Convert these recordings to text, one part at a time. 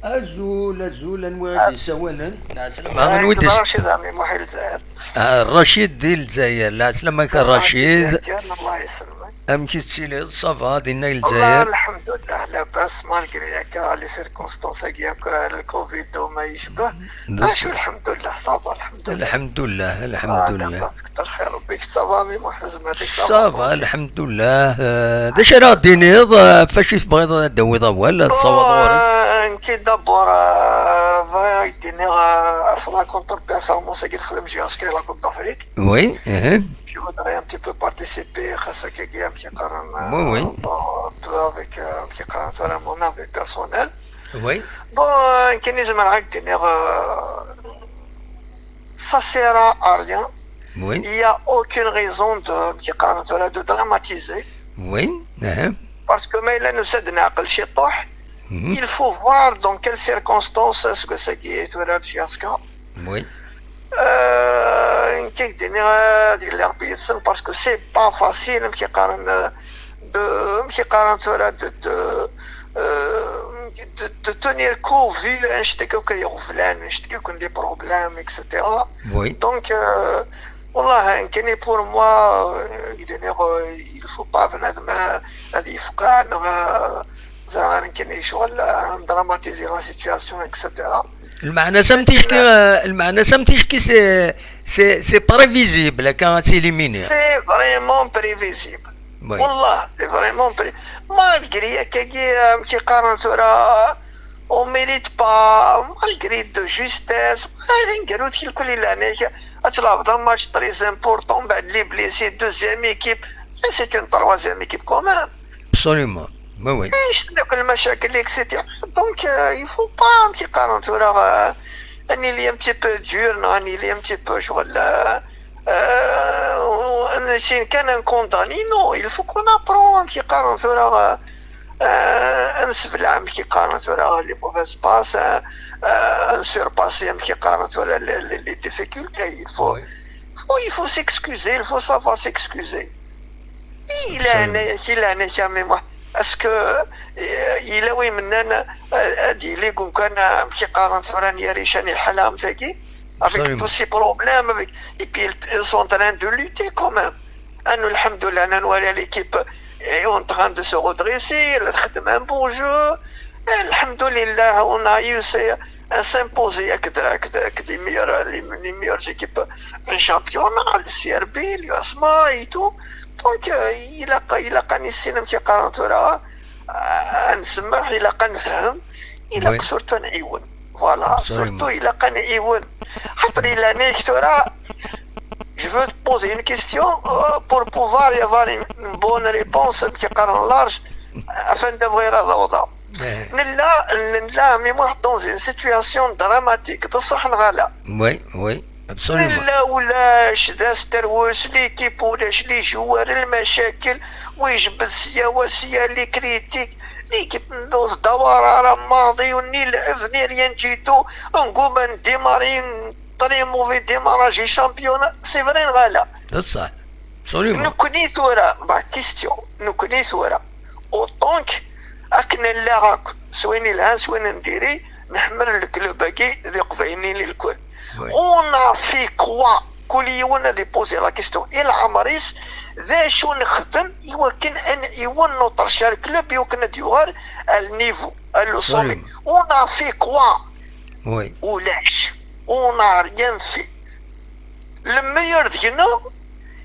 أزول أنواع سوالا العسلامة من كذا ودس. رشيد عمي محي الجزائر. الرشيد ديال الجزائر العسلامة كان كما رشيد. ديالنا الله يسلمك. أمشي تسيلي صافا ديالنا والله الجزائر. الحمد لله لاباس مالغري هكا لي سيركونستونس هكا الكوفيد وما يشبه. ماشي الحمد لله صافا الحمد لله. الحمد لله الحمد لله. لاباس كتر خير ربك صافا مي محرز هذيك صافا الحمد لله. داش راه ديني فاش تبغي دوي ولا الصوادور. كي دابور ديني افلا كونتر بيرفورمانس كي تخدم جياسكي لا كوب دافريك. وي Je voudrais un petit peu participer à ce qui est un petit peu oui. avec un petit peu mon avis personnel. Oui. Bon, ça sert à rien. Oui. Il n'y a aucune raison de dramatiser. Oui. Parce que il faut voir dans quelles circonstances est-ce que c'est qui est oui. Parce que c'est pas facile de tenir court vu des problèmes, etc. Oui. Donc, pour moi, il faut pas venir dramatiser la situation, etc. المعنى سمتيش كي سي بريفيزيبل كان سيليميني. سي فريمون بريفيزيبل. والله سي فريمون مالغري كي قارنت راه او ميريت با مالغري دو جوستيس نقولوا كل اللي اتلعب dans match très important بعد لي بليسي دوزيام ايكيب سي اون تروازيام ايكيب كومان. ابسوليومون. Oui. دوك المشاكل اكسيتيرا دونك يفو با كي قارنت راه اني لي ام تي بو دور اني لي ام تي بو شغل ان شي كان ان كونداني نو يفو كون ابرون كي قارنت راه انسف العام كي قارنت راه لي موفيز باس سور باسي كي قارنت راه لي ديفيكولتي il faut s'excuser, il faut savoir s'excuser. il a jamais est-ce que il a oui maintenant dit les gars كان كي قارنت راني ريشاني الحلام تاعي avec tous ces problèmes avec et puis ils sont en train de lutter quand même. أنو الحمد لله أنا نولي l'équipe est en train de se redresser, elle خدم un bon jeu. الحمد لله on a réussi à s'imposer avec les meilleures équipes en championnat, le CRB, l'USMA et tout. دونك إلا نسينا كي قارنت راه نسمح إلا نفهم إلا سورتو نعيون فوالا سورتو إلا نعيون خاطر إلا نيكت راه je veux te poser une question pour pouvoir y avoir une bonne réponse كي قارن لارج afin d'avoir الضوضاء. نلا ميموح dans une situation dramatique تصح نغالا. وي absolument. لا ولاش داس تروس ليكيب ولاش لي جوار المشاكل ويجبس سياسية لي كريتيك ليكيب ندوز دوار ماضي وني الافنير ينجيتو نقوم نديمارين طري موفي ديماراجي شامبيونا سي فري غالا. بصح absolument. نكوني ثورة با كيستيون نكوني ثورة اوطونك اكنا لا راك سويني الان سوين نديري نحمل الكلوب باكي ذي قفيني للكل. On a fait quoi كل يوم ديبوزي لا كيستيون الى عمريس ذا شو نخدم يمكن ان يون نوتر شار كلوب يمكن ديوار النيفو الصومي. On a fait quoi وي ولاش on a rien fait. الميور ديالنا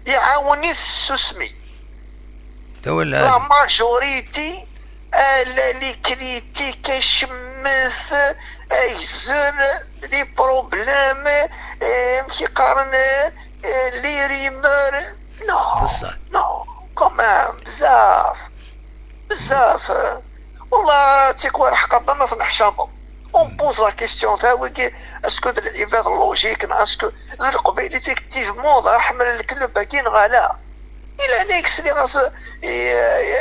يعاوني السسمي لا ماجوريتي لي كريتيك شمث ايزر لي بروبليم مشي قارن لي ريمر نو كمان بزاف والله تيكون حقا ما نحشامو. On pose la question تاوي اسكو العباد لوجيك اسكو القبيلي effectivement ضا حمل الكلوب باكين غالا الى نيكس لي غاس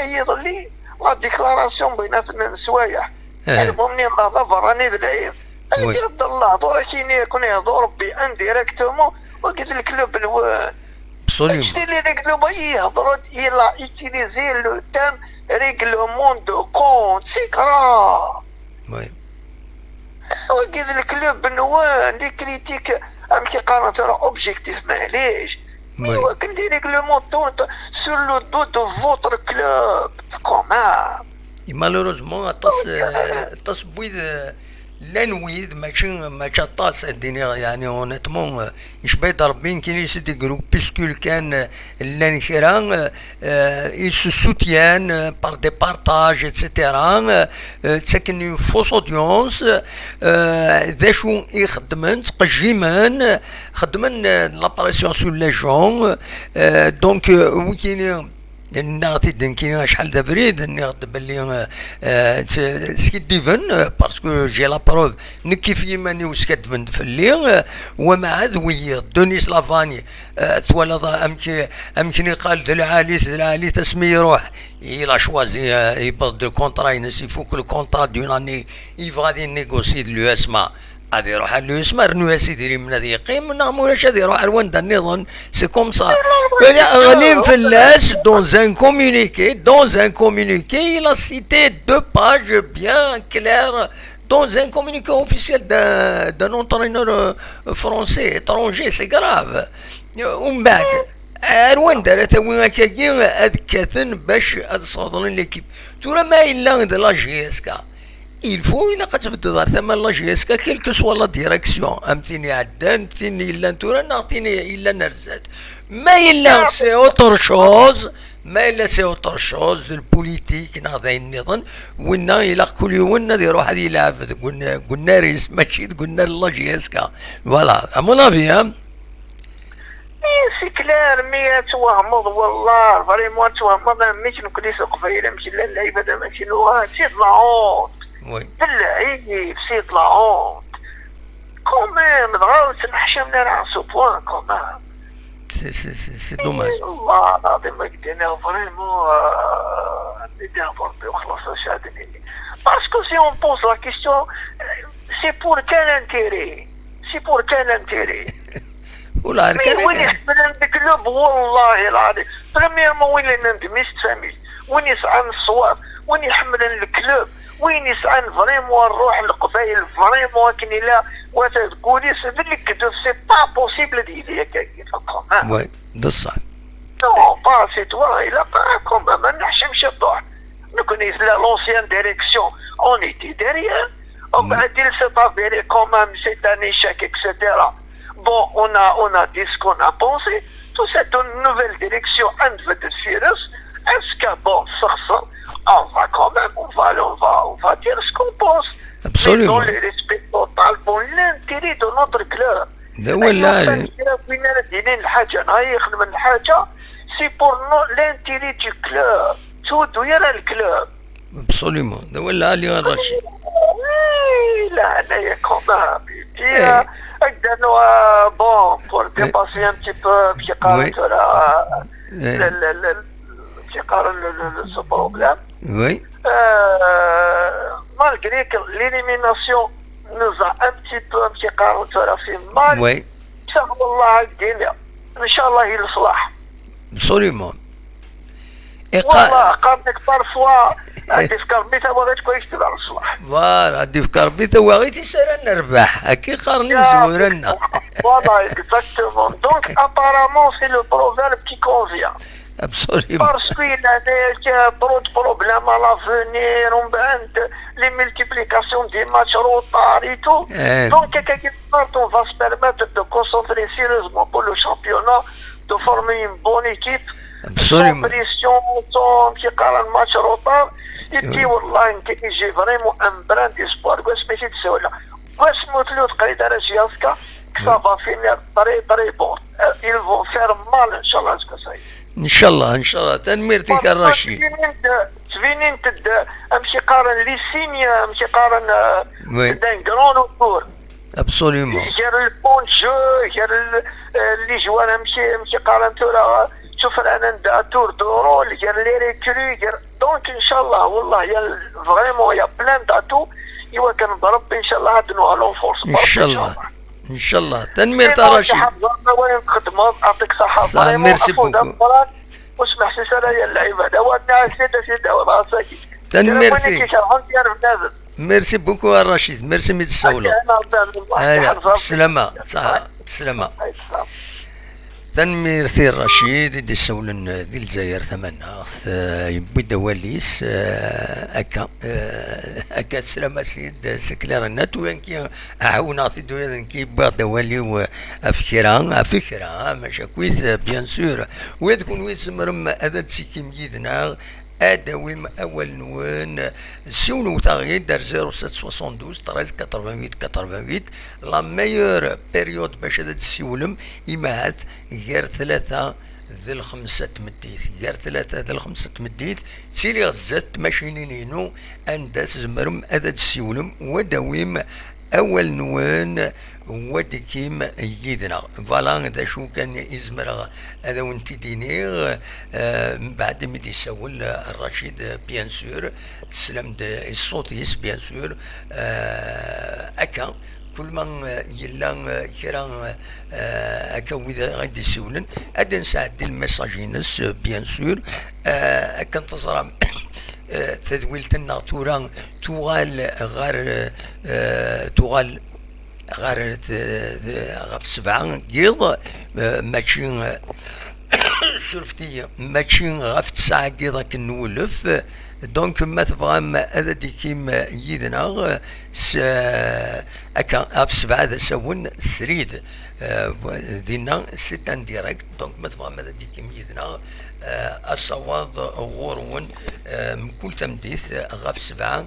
يضلي لا ديكلاراسيون بيناتنا نسوايح. المهم منين نظافر راني العيب يدير الله دور كاين يكون يهضر بي انديريكتومون وقلت الكلوب شتي لي ريغلومون يهضروا يلا يوتيليزي لو تام ريغلومون دو كونت سي كرا. وكيد الكلوب نوان دي كريتيك ام كيقارن ترى اوبجيكتيف معليش ايوا كندير ريغلومون سور لو دو دو فوتر كلوب كومان مالوروزمون طاس بويد لانويد ماشي طاس الدنيا يعني اونيتمون يشبه ضربين كاين سي دي جروبيسكول كان لان كيران ils se soutiennent par des partages etc تسكن فوس اودينس ذا شو يخدمن تقجيمن خدمن لاباريسيون سو لي جون دونك وكاين نعطي كاين شحال دا بريد نغد باللي سكي ديفن باسكو جي لا بروف نكيف يماني وسكدفن في الليل ومع ذوي دونيس لافاني تولد امكن قال العالي تسمي يروح il a choisi il parle de contrat il faut que le contrat d'une année il va négocier de l'USMA هذا يروح على اليسمى رنو يا سيدي من هذه يقيم نعمولاش هذا يروح على رواندا النظام سي كوم سا غنيم فلاس دون ان كومونيكي il a cité 2 pages bien claires dans un communiqué officiel d'un entraîneur français étranger c'est grave ومن بعد رواندا راه توين هكاكي اذكاثن باش تصادرين ليكيب تورا ما الا لا جي اس كا il faut إلا قتفت دار ثم لا جي اس كا كيلكو سوا لا ديريكسيون امتيني عدان تيني الا نتورا نعطيني الا نرزاد ما الا سي اوتر شوز ما الا سي اوتر شوز البوليتيك ناضي النظام ونا الى كل يوم يروح هذه يلعب قلنا ريس ماشي قلنا لا جي اس كا فوالا امون افي سي كلار مي توهمض والله فريمون توهمض ماشي نكليس قبيله ماشي لا اللعيبه هذا ماشي لغات سي طلعون بالعيب سي طلعون كومام دغاوت نحشمنا راه سو بوان كومام سي دوماج والله العظيم ما قدرنا فريمون ندير فربي وخلاص شادني باسكو سي اون بوز لا كيستيون سي بور كان انتيري ولا وين يحمل الكلوب والله العظيم بريميرمون وين ندميش تفهمي وين يسعى الصواب وين يحمل الكلوب وين يسعى فريمون نروح للقبائل فريمون كاين لا وتقولي سبلك كدو سي با بوسيبل ديالي هكاك فهمت وي بصح نو با سي توا الا باكم ما نحشمش الضوء نكون لا لونسيان ديريكسيون اون ايتي ديريير وبعد il s'est avéré quand même c'est un échec etc. Bon, on a dit ce qu'on a pensé. Tout c'est une nouvelle direction. Est-ce que bon, on va quand même, on va dire ce qu'on pense. Absolument. Mais dans le respect total pour l'intérêt de notre club. C'est pour l'intérêt du club. Tout doit le club. Absolument. ولا اللي غنرشي. لا لا quand même. Bon, pour dépasser un petit peu ce problème. Oui. Malgré que l'élimination nous a un petit peu fait mal. Oui. Inch'Allah, il صلاح. Absolument. والله قابلك بارفوا هادي في كربيته بغيت كويس تبع الصلاح فوالا هادي في كربيته وغيتي سير نربح هكي قارني مزورنا فوالا اكزاكتومون دونك ابارامون سي لو بروفيرب كي كونفيان ابسوليومون باسكو هنايا برو بروبليم على لافونير ومن بعد لي مولتيبليكاسيون دي ماتش روطار اي تو دونك كي on va se permettre de concentrer sérieusement pour le championnat de former une bonne équipe Absolument. Sans pression, sans qui قال الماتش روطار يدي والله انت يجي فريمون ان بران ديسبوار واش ماشي تسولى واش موتلو تقريبا راه جياسكا كسافا فينير طري بون ils vont faire mal ان شاء الله اسكو ان شاء الله تنميرتك الرشيد تفينين امشي قارن لي سينيا امشي قارن دان كرون اوتور ابسوليومون غير البون جو غير لي جوان امشي قارن تورا شوف انا ندير تور دورو اللي قال لي ريكري دونك ان شاء الله والله يا فريمون يا بلان داتو ايوا كنضرب ان شاء الله هاد نوالون فورس ان شاء الله تنمير رشيد وين نخدموا يعطيك صحه ميرسي بوكو واسمح سي سنه يا اللعيبه هذا هو الناس سيده والله ساكي تنمير فيك ميرسي بوكو الرشيد، ميرسي ميت السولة. انا ربي الله هيا يحفظك. بسلامة، صح بسلامة. تنمير ثير رشيد دي سولن دي الجزائر ثمنا يبي دواليس اكا اكا سلامة سيد سكلار النت وين كي اعونا في دوين كي با دوالي وافكرا افكرا ماشي كويس بيان سور ويدكون ويس مرم هذا تسيكي مجيدنا ادويم اول نوان سيونو تغيير دار 0772 13 88 88 لا ميور بيريود باش هذا تسيولم يمهات غير ثلاثة ذي الخمسة تمديت غير ثلاثة ذي الخمسة تمديت سيلي غزات ماشينينينو انداس زمرم هذا تسيولم ودويم اول نوان وديكيم يدنا فوالا هذا شو كان يزمر هذا وانت دينير بعد ما يسول الرشيد بيان سور تسلم الصوتيس بيان سور اكا كل من يلا كرا اكا وذا غادي يسولن هذا نساعد المساجينس بيان سور اكا انتظر تدويلتنا توران تغال غير تغال غير غف سبعة قيض ماشي سلفتي ماشي غف تسعة قيضة كنولف دونك ما تبغى هذا ديكيم يدنا اكا غف سبعة ذا سون سريد دينا ستان ديريكت دونك ما تبغى هذا ديكيم يدنا الصواب غورون كل تمديث غف سبعة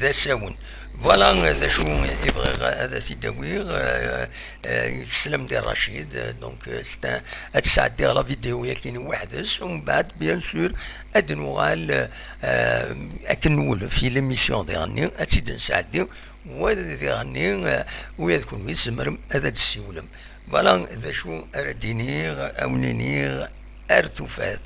ذا سون فوالا هذا شو يبغي هذا تيداوي يسلم ديال رشيد دونك تساعد ديال لا فيديو ياكين وحدس ومن بعد بيان سور اد نوغال اكن نولف في ليميسيون ديالني اتسيد نساعد وهذا ديالني ويذكر ويسمرم هذا تسيولم فوالا هذا شو ارديني اونيني ارتفات